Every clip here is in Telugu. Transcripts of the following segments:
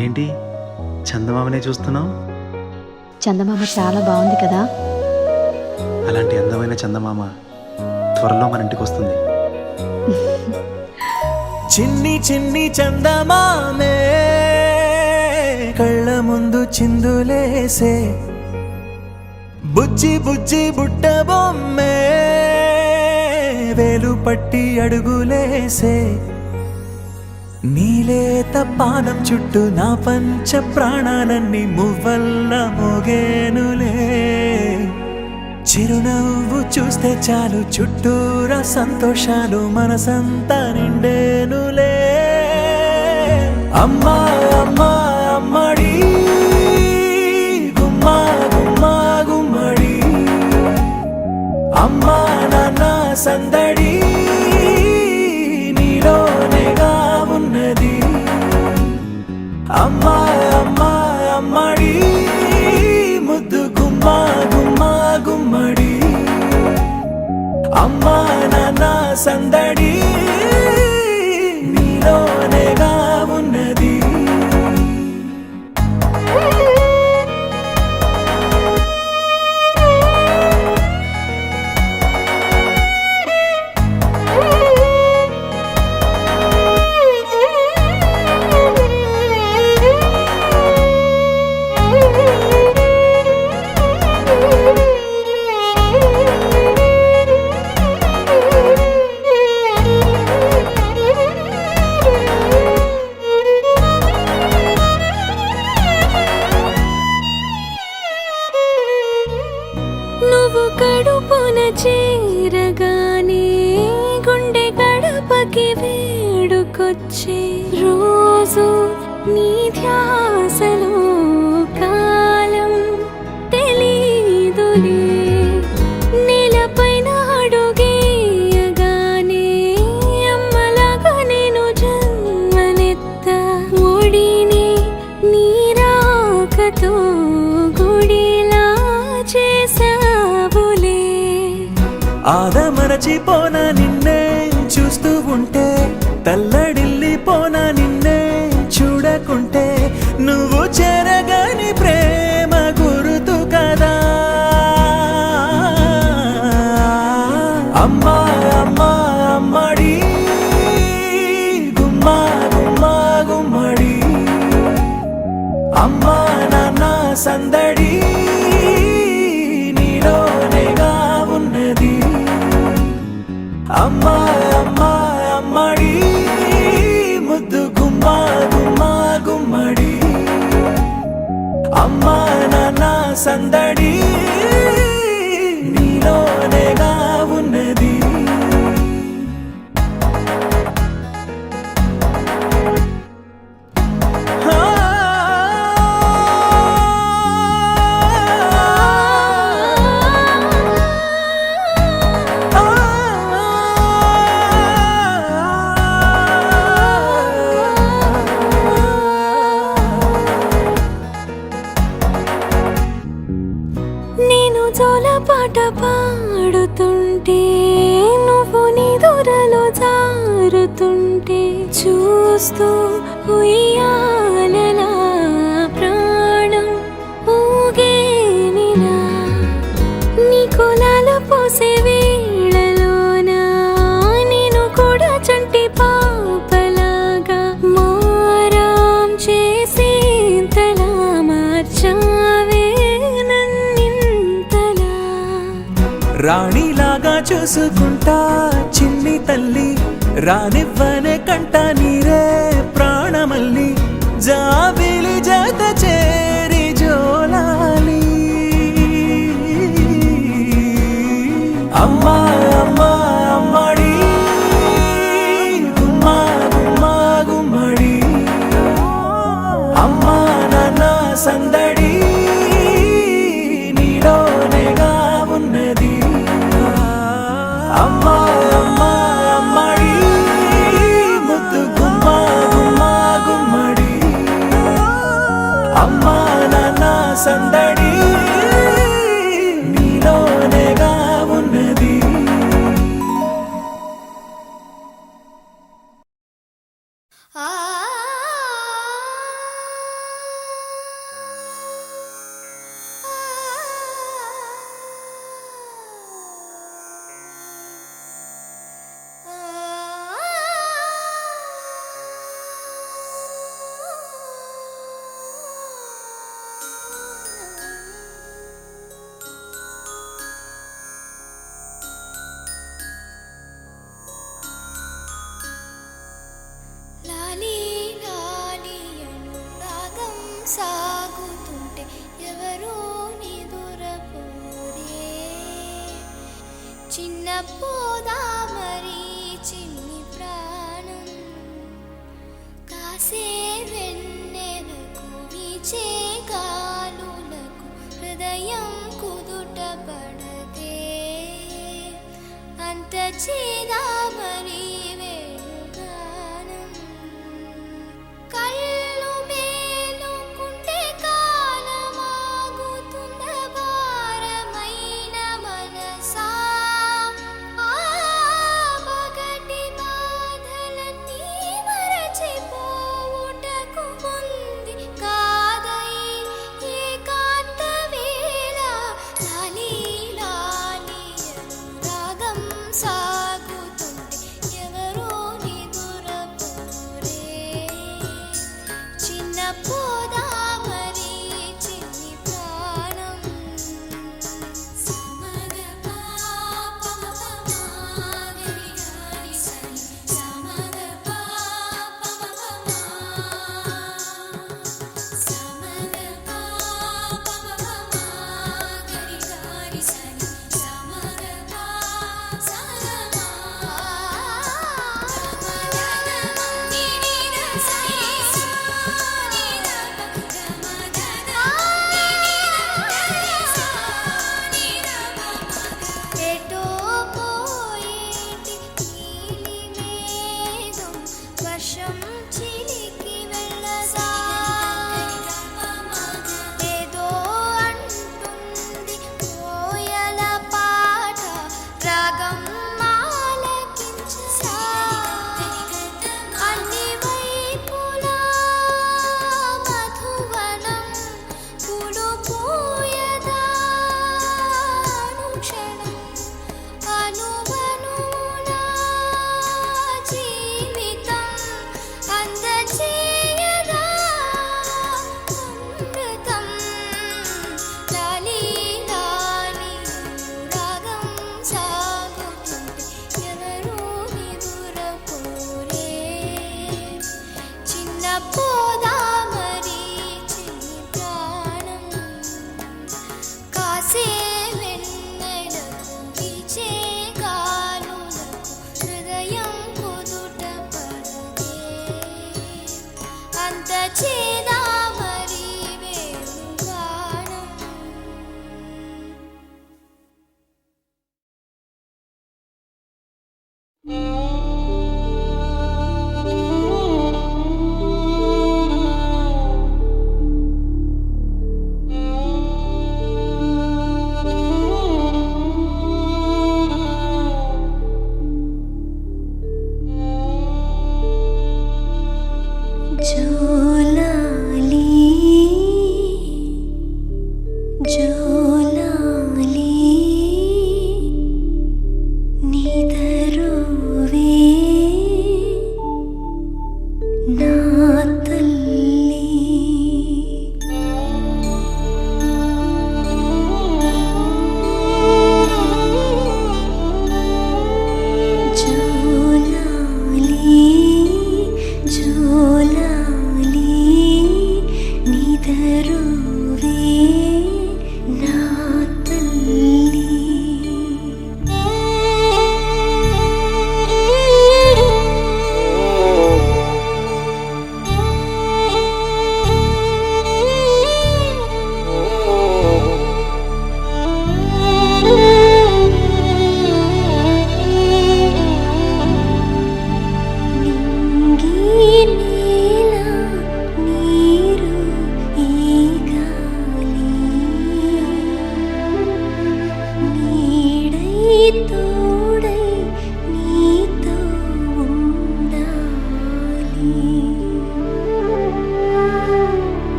ఏంటి చందమామనే చూస్తున్నావు? చందమామ చాలా బాగుంది కదా. అలాంటి అందమైన చందమామ త్వరలో మన ఇంటికి వస్తుంది. చిన్ని చిన్ని చందమామే కళ్ళ ముందు చిందులేసే, బుజ్జి బుజ్జి బుట్ట బొమ్మే వేలు పట్టి అడుగులేసే, నీలేత పానం చుట్టూ నా పంచ ప్రాణాలన్నీ మువ్వల్ల మోగేనులే. చిరునవ్వు చూస్తే చాలు చుట్టూరా సంతోషాలు మనసంతా నిండేనులే. అమ్మా అమ్మా అమ్మడి గుమ్మా గుమ్మా గుమ్మడి, అమ్మా నాన్న సందడి నీలోనేగా ఉన్నది. అమ్మా అమ్మా అమ్మడి ముద్దు గుమ్మా గుమ్మా గుమ్మడి, అమ్మా నాన్న సందడి నీలోనేగా ఉన్నది. నువ్వు కడుపున చేరగానే గుండె గడపకి వేడుకొచ్చే రోజు నీ ధ్యాసలో కాలం తెలీదులే. నేలపైన అడుగేయగానే అమ్మలాగా నేను జన్మనెత్త, ఒడిని నీ రాకతో గుడిలా చేసావులే. ఆదమరచిపోనా నిన్నే చూస్తూ ఉంటే, తల్లడిల్లిపోనా నిన్నే చూడకుంటే, నువ్వు చెరగని ప్రేమ గురుతు కదా. అమ్మా అమ్మా అమ్మడి గుమ్మా గుమ్మా గుమ్మడి, అమ్మా నాన్న సందడి నీలోనేగా ఉన్నది. అమ్మా అమ్మా అమ్మడి ముద్దు గుమ్మా గుమ్మా గుమ్మడి, అమ్మా నాన్న సందడి నీలోనేగా ఉన్నది. నేను జోలపాట పాడుతుంటే, నువ్వు నీ దూరలో జారుతుంటే, చూస్తూ ఉయ్యాలలా ప్రాణం ఊగేనిలా. నీ కులాల పోసే వేళలోనా నేను కూడా చంటి పాపలాగా మారాం చేసేంతలా మార్చావే నన్నింతలా. రాణిలాగా చూసుకుంటా చిన్ని తల్లి, రానివ్వనే కంట నీరే ప్రాణమల్లి, జాబిలి జత చేరి జోలాలి. అమ్మా అమ్మా అమ్మడి గుమ్మా గుమ్మా గుమ్మడి, అమ్మా నాన్న సందడి నీలోనేగా ఉన్నది. అమ్మా అమ్మా అమ్మడి ముద్దు గుమ్మా చిన్న పోదామరి చిన్ని ప్రాణం కాసే వెన్నెలకు వీచే గాలులకు హృదయం కుదుట పడదే అంత చేదామరి వేణుగానం కళ్ళు మేలుకుంటే కాలమాగుతుంద భారమైన మనసా పగటి బాధలన్నీ మరచిపోవుటకు ఉంది కాదై ఏకాంత వేళ లాలి లాలి రాగం సాగుతుంటే ఎవరో నిదురపోరే చిన్న పోదామరి చిన్ని ప్రాణం సమగ పాపమగరి గారి సని సమగ సమగ పాపమగరి గారి సని సమగ ఎటో పోయేటి నీలి మేఘం వర్షం చిలికి వెళ్ళదా ఏదో అంటుంది కోయల పాట రాగం ఆలకించరా అన్ని వైపులా మధువనం పూలు పూయదా అనుక్షణం అనువనునా జీవితం అందచేయదా అమృతం లాలి లాలి రాగం సాగుతుంటే ఎవరూ నిదురపోరే చిన్న పోదామరి చిన్ని ప్రాణం కాసే వెన్నెలకు వీచే గాలులకు హృదయం కుదుట పడదే అంత చేదామరి వేణుగానం జోలాలి జోలాలి నిదరువే నా తల్లి జోలాలి జోలాలి నిదరువే నా తల్లి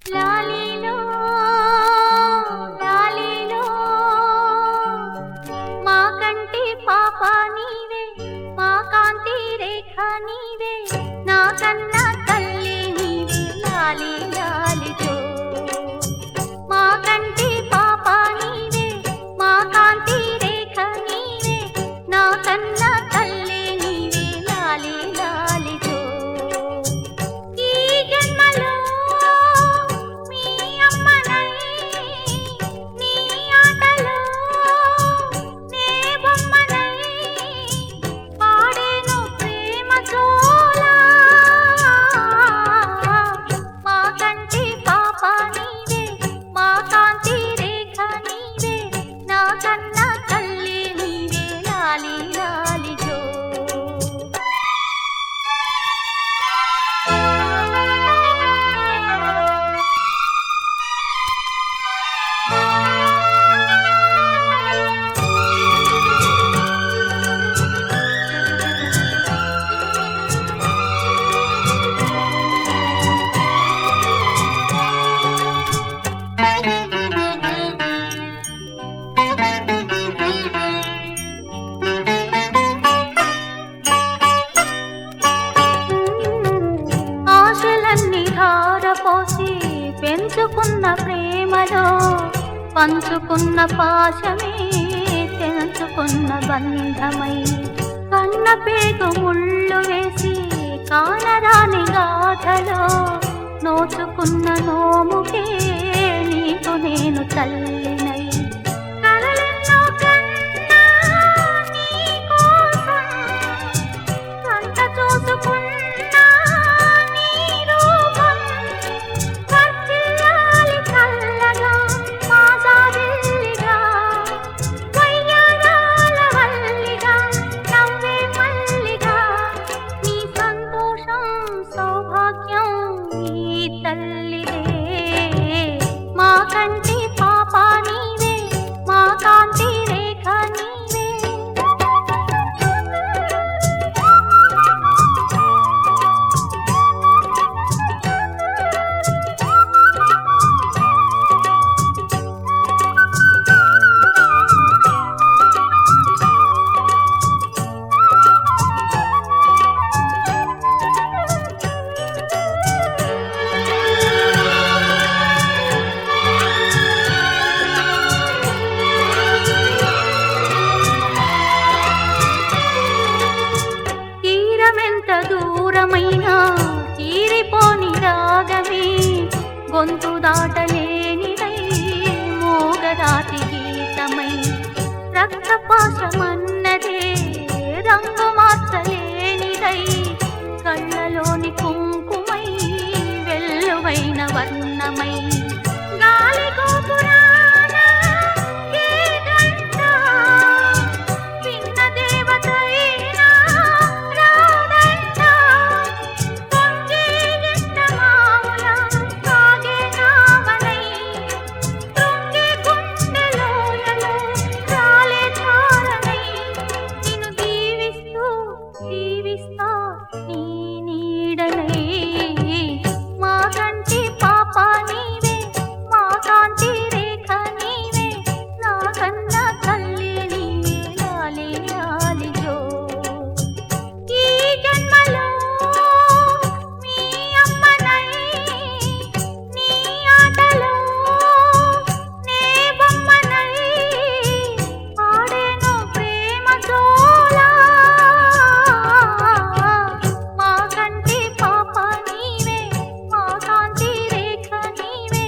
లాలీలో లాలీలో మా కంటి పాప నీవే మా కాంతి రేఖ పంచుకున్న పాశమే తెంచుకున్న బంధమై కన్న పేగు ముళ్ళు వేసి కానరాని గాథలో నోచుకున్న నోముకే నీకు నేను తల్లినై కలలెన్నో కన్నా నీకోసం కంట చూసుకున్నా నీ రూపం వర్ధిల్లాలి చల్లగా మా జాబిల్లిగా వయ్యారాల వల్లిగా నవ్వే మల్లిగా నీ సంతోషం సౌభాగ్యం ఈ తల్లిదే మా కంటి పాప నీవే మా కాంతి రేఖ నీవే తీరమెంత దూరమైనా తీరిపోని రాగమే గొంతు దాటలేనిదై మోగరాతి గీతమై రక్తపాశమన్నదే రంగు మార్చలేనిదై కళ్ళలోని కుంకుమై వెల్లువైన వర్ణమై గాలి గోపురాన ఏ గంట విన్న దేవతైనా రాదంట పొంగే ఎండమావుల సాగే నావనై తొంగే గుండెలోయలో రాలే ధారణై నిన్ను దీవిస్తా నీ నీడనై మా కంటి పాప నీవే మా కాంతి రేఖ నీవే నా కన్న తల్లి నీవే లాలి లాలిజో ఈ జన్మలో మీ అమ్మనై నీ ఆటలో నే బొమ్మనై ఆడేను ప్రేమ జోలా మా కంటి పాప నీవే మా కాంతి రేఖ నీవే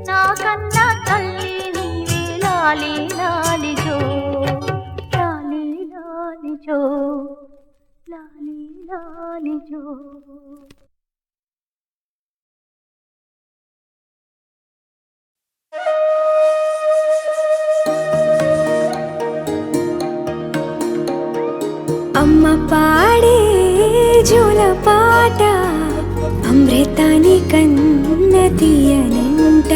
నా కన్న తల్లి నీవే లాలి లాలిజో లాలి లాలిజో లాలి లాలిజో అమ్మ పాడే జోల పాట అమృతాని కన్న తీయనంట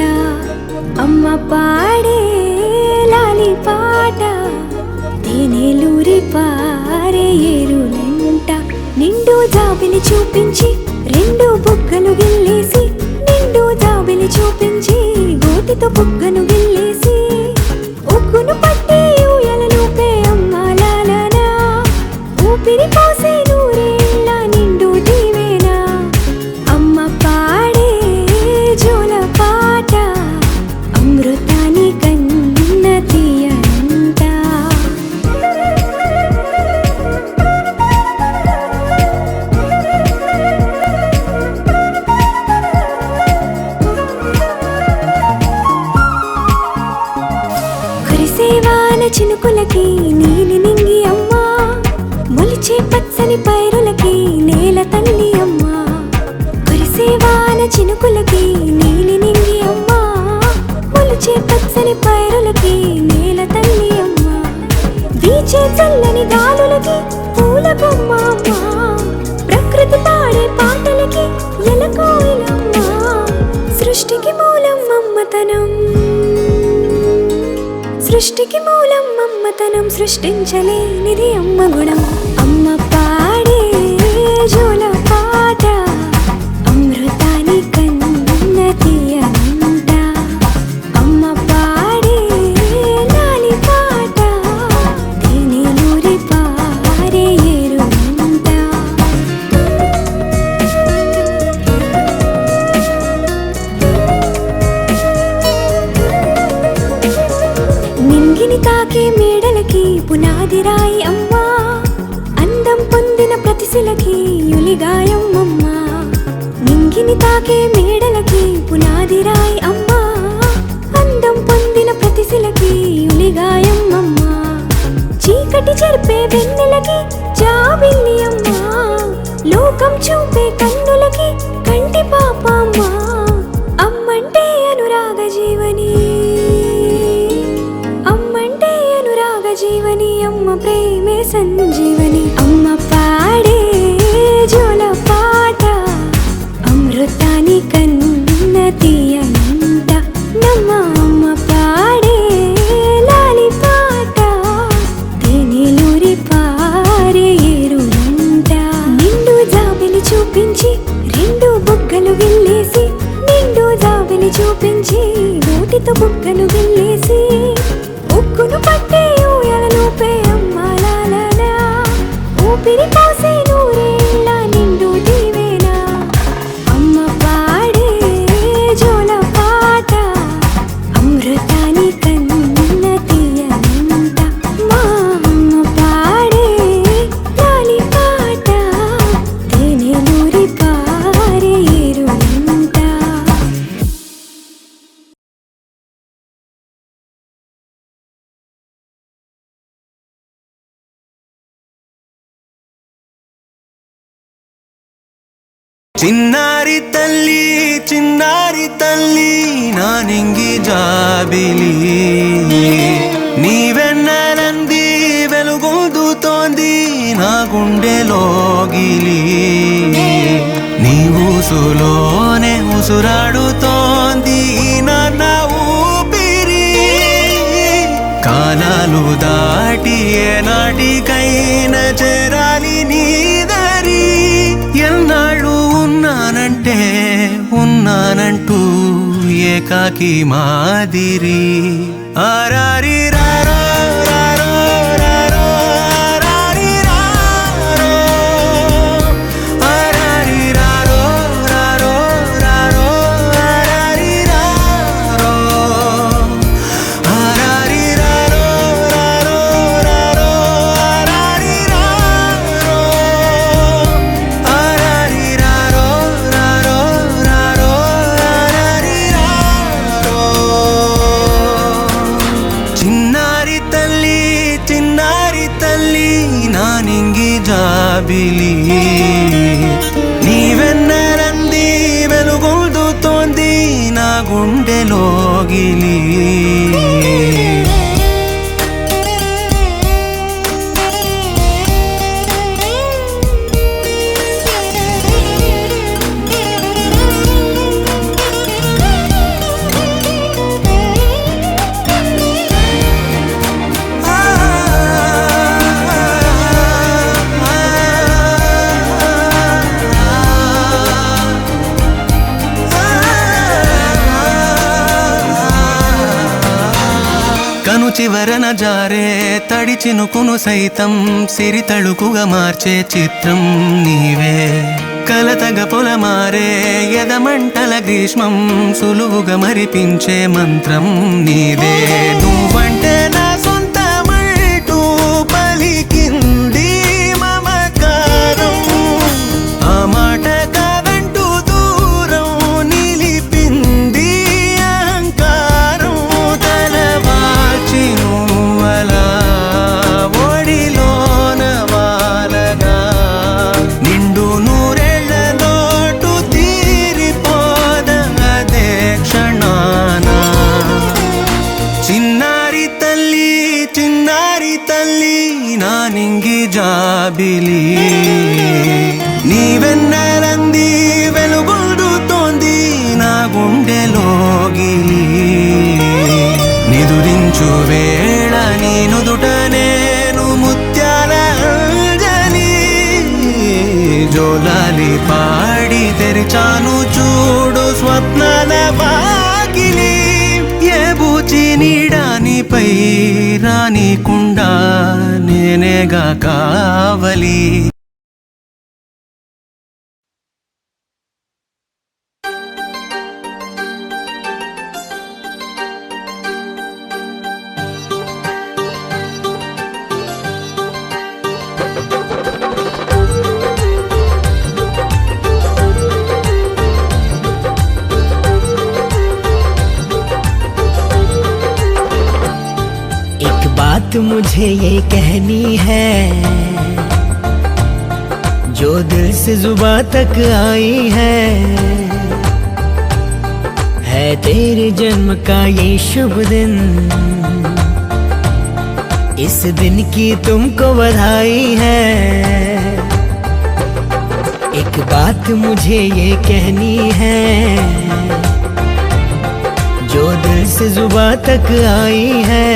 అమ్మ పాడే లాలి పాట తేనెలూరి పారే ఏరులంట నిండు జాబిలి చూపించి రెండు బుగ్గలు గిల్లేసి నిండు జాబిలి చూపించి గోటితో బుగ్గను గిల్లేసి ఉగ్గును పట్టి ఊయలలోపే అమ్మ లాలనా ఊపిరి పోసే నూరేళ్ళ నిండు దీవేనా అమ్మ పాడే జోల పాట అమృతాని కన్న తీయంట కురిసేవాన చినుకులకి నీలి నింగి అమ్మా మొలిచే పచ్చని పైరులకి నేల తల్లి అమ్మా కురిసేవాన చినుకులకి నీలి నింగి అమ్మా మొలిచే పచ్చని పైరులకి నేల తల్లి అమ్మా వీచే చల్లని గాలులకి పూల బొమ్మ అమ్మా ప్రకృతి పాడే పాటలకి ఎలకోయిలమ్మా సృష్టికి మూలం అమ్మతనం సృష్టికి మూలం అమ్మతనం సృష్టించలేనిది అమ్మ గుణం అమ్మ పాడే జోల పాట అమృతాని కన్న తీయనంట అమ్మ పాడే లాలి పాట తేనెలూరి పారే ఏరులంట తొలిగాయం అమ్మా నింగిని తాకే మేడలకి పునాది రాయి అమ్మా అందం పొందిన ప్రతిశిలకి ఉలిగాయం అమ్మా చీకటి చెరిపే వెన్నెలకి జాబిల్లి అమ్మా లోకం చూపే కన్నులకి కంటి పాప అమ్మా అమ్మంటే అనురాగ జీవని అమ్మంటే అనురాగ జీవని అమ్మ ప్రేమే సంజీవని అమ్మ పాడే జోల పాట అమృతాని కన్న తీయనంట నమ్మ అమ్మ పాడే లాలి పాట తేనెలూరి పారే ఏరులంట నిండు జాబిలి చూపించి రెండు బుగ్గలు గిల్లేసి నిండు జాబిలి చూపించి నోటితో బుగ్గను గిల్లేసి ఉక్కును పట్టే ఊయలలోపే అమ్మాలాలనా ఊపిరి పోసే నూరేళ్ళ నిండు దీవేనా అమ్మ పాడే జోల పాట అమృతాని కన్న తీయనంట మా అమ్మ పాడే లాలి పాట తేనెలూరి పారే ఏరులంట చిన్నారి తల్లి నా నింగి జాబిలి నీవెన్నెలంది వెలుగొందుతోంది నా గుండెలోగిలి నీ ఊసులోనే ఉసురాడుతోంది నా ఊపిరి కాలాలు దాటి ఏనాటికైనా చేరాలి నీ దరి ఎన్నాళ్ళు ఉన్నానంటూ ఏకాకి మాదిరి ఆరారి రారో రారో రారో ఆరారి రారో ఆరారి రారో రారో రారో ఆరారి రారో ఆరారి రారో రారో రారో ఆరారి రారో ఆరారి రారో రారో రారో ఆరారి రారో చిన్నారి తల్లి నా నింగి జాబిలి నీవెన్నెలంది వెలుగొందుతోంది నా గుండెలోగిలి కను చివరన జారే తడి చినుకును సైతం సిరి తళుకుగా మార్చే చిత్రం నీవే కలతగ పొలమారే ఎదమంటల గ్రీష్మం సులువుగా మరిపించే మంత్రం నీదే నువ్వంటే నా సొంతమంటూ పలికింది మమకారం ఆ మాట కాదంటూ దూరం నిలిపింది అహంకారం తలవాల్చి నువ్వలా ఒడిలోన వాలగా నిండు నూరేళ్ల లోటు తీరిపోదదే క్షణాన చిన్నారి తల్లి నా నింగి జాబిలి నీవెన్నెలంది వెలుగొందుతోంది నా గుండెలోగిలి నిదురించు వేళ నీ నుదుట నేను ముత్యాల అంజలి జోలాలి పాడి తెరిచాను చూడు స్వప్నాల వాకిలి ఏ బూచి నీడానిపై రానికుండా నేనేగా కావలి मुझे ये कहनी है, जो दिल से जुबां तक आई है तेरे जन्म का ये शुभ दिन। इस दिन की तुमको बधाई है। एक बात मुझे ये कहनी है, जो दिल से जुबां तक आई है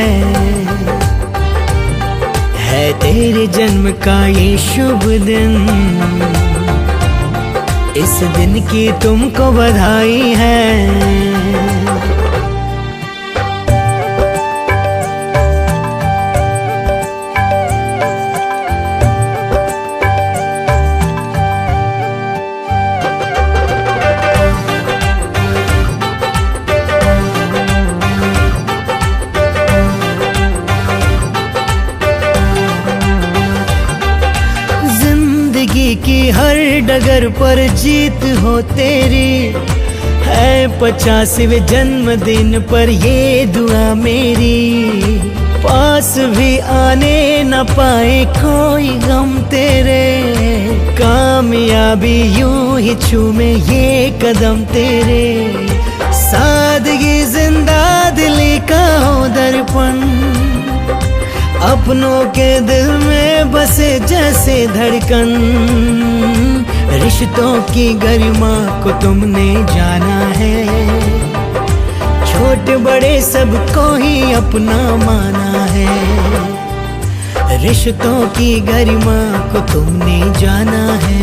तेरे जन्म का ये शुभ दिन। इस दिन की तुमको बधाई है। की हर डगर पर जीत हो तेरी है, 50वें जन्मदिन पर ये दुआ मेरी। पास भी आने न पाए कोई गम तेरे, कामयाबी यूं ही छूमे ये कदम तेरे। सादगी जिंदा दिली का हो दर्पण, अपनों के दिल में बसे जैसे धड़कन। रिश्तों की गरिमा को तुमने जाना है, छोटे बड़े सबको ही अपना माना है। रिश्तों की गरिमा को तुमने जाना है,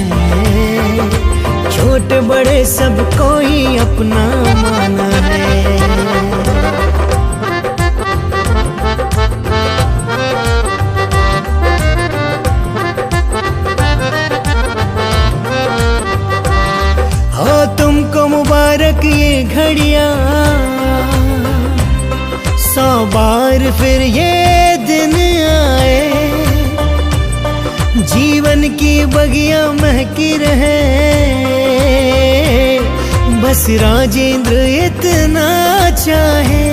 छोटे बड़े सबको ही अपना माना है। तुमको मुबारक ये घड़ियां, 100 बार फिर ये दिन आए। जीवन की बगिया महकी रहे, बस राजेंद्र इतना चाहे।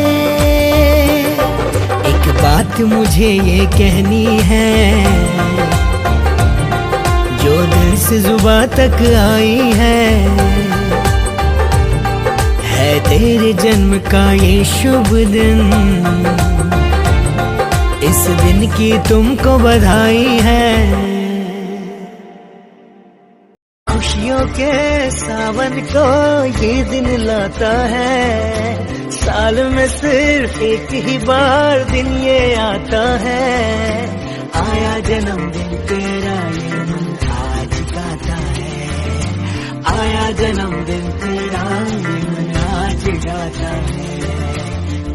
एक बात मुझे ये कहनी है, जो दिल से जुबां तक आई है तेरे जन्म का ये शुभ दिन। इस दिन की तुमको बधाई है। खुशियों के सावन को ये दिन लाता है, साल में सिर्फ एक ही बार दिन ये आता है। आया जन्मदिन तेरा ये मन आज गाता है, आया जन्मदिन तेरा ये मन आज गाता है।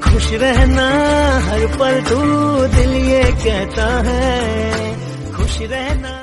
खुश रहना हर पल तू दिल ये कहता है, खुश रहना।